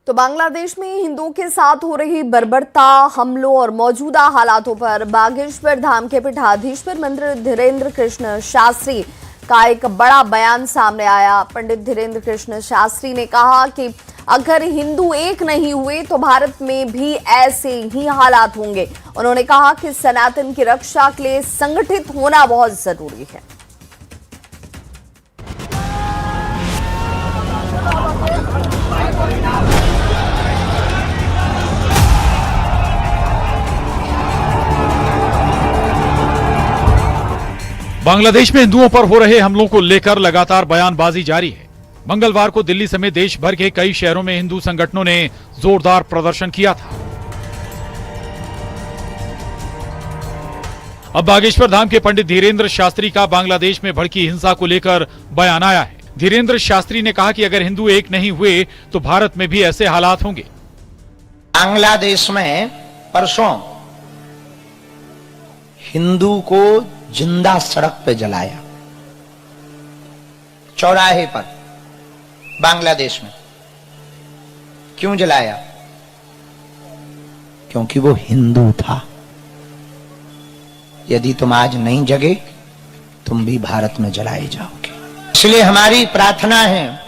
तो बांग्लादेश में हिंदुओं के साथ हो रही बर्बरता, हमलों और मौजूदा हालातों पर बागेश्वर धाम के पीठाधीश्वर मंत्री धीरेन्द्र कृष्ण शास्त्री का एक बड़ा बयान सामने आया। पंडित धीरेन्द्र कृष्ण शास्त्री ने कहा कि अगर हिंदू एक नहीं हुए तो भारत में भी ऐसे ही हालात होंगे। उन्होंने कहा कि सनातन की रक्षा के लिए संगठित होना बहुत जरूरी है। बांग्लादेश में हिंदुओं पर हो रहे हमलों को लेकर लगातार बयानबाजी जारी है। मंगलवार को दिल्ली समेत देश भर के कई शहरों में हिंदू संगठनों ने जोरदार प्रदर्शन किया था। अब बागेश्वर धाम के पंडित धीरेन्द्र शास्त्री का बांग्लादेश में भड़की हिंसा को लेकर बयान आया है। धीरेन्द्र शास्त्री ने कहा कि अगर हिंदू एक नहीं हुए तो भारत में भी ऐसे हालात होंगे। बांग्लादेश में परसों हिंदू को जिंदा सड़क पे जलाया, चौराहे पर बांग्लादेश में। क्यों जलाया? क्योंकि वो हिंदू था। यदि तुम आज नहीं जगे, तुम भी भारत में जलाए जाओगे। इसलिए हमारी प्रार्थना है।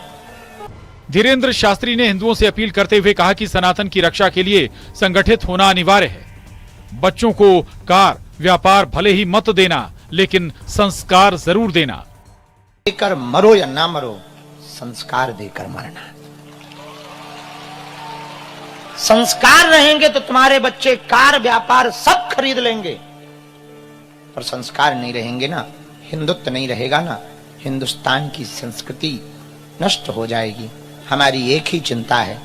धीरेन्द्र शास्त्री ने हिंदुओं से अपील करते हुए कहा कि सनातन की रक्षा के लिए संगठित होना अनिवार्य है। बच्चों को कार व्यापार भले ही मत देना, लेकिन संस्कार जरूर देना। देकर मरो या ना मरो, संस्कार देकर मरना। संस्कार रहेंगे तो तुम्हारे बच्चे कार व्यापार सब खरीद लेंगे, पर संस्कार नहीं रहेंगे ना, हिंदुत्व नहीं रहेगा ना, हिंदुस्तान की संस्कृति नष्ट हो जाएगी। हमारी एक ही चिंता है,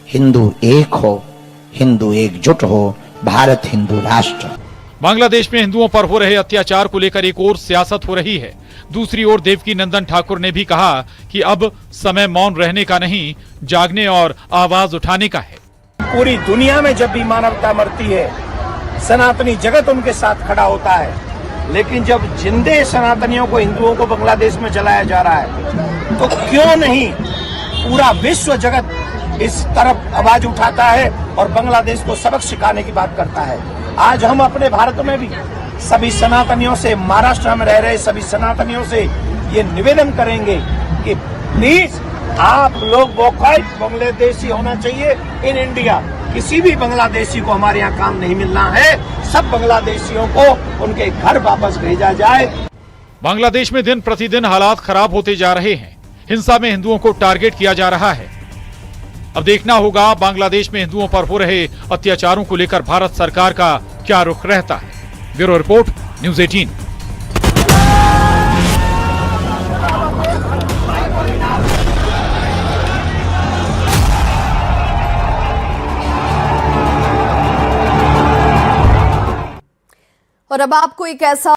हिंदू एक हो, हिंदू एकजुट हो, भारत हिंदू राष्ट्र। बांग्लादेश में हिंदुओं पर हो रहे अत्याचार को लेकर एक और सियासत हो रही है। दूसरी ओर देवकी नंदन ठाकुर ने भी कहा कि अब समय मौन रहने का नहीं, जागने और आवाज उठाने का है। पूरी दुनिया में जब भी मानवता मरती है, सनातनी जगत उनके साथ खड़ा होता है, लेकिन जब जिंदे सनातनियों को, हिंदुओं को बांग्लादेश में जलाया जा रहा है, तो क्यों नहीं पूरा विश्व जगत इस तरफ आवाज उठाता है और बांग्लादेश को सबक सिखाने की बात करता है। आज हम अपने भारत में भी सभी सनातनियों से, महाराष्ट्र में रह रहे सभी सनातनियों से ये निवेदन करेंगे कि प्लीज आप लोग वोकल बांग्लादेशी होना चाहिए इन इंडिया। किसी भी बांग्लादेशी को हमारे यहाँ काम नहीं मिलना है। सब बांग्लादेशियों को उनके घर वापस भेजा जाए। बांग्लादेश में दिन प्रतिदिन हालात खराब होते जा रहे हैं। हिंसा में हिंदुओं को टारगेट किया जा रहा है। अब देखना होगा बांग्लादेश में हिंदुओं पर हो रहे अत्याचारों को लेकर भारत सरकार का क्या रुख रहता है। Bureau report, news 18। और अब आपको एक ऐसा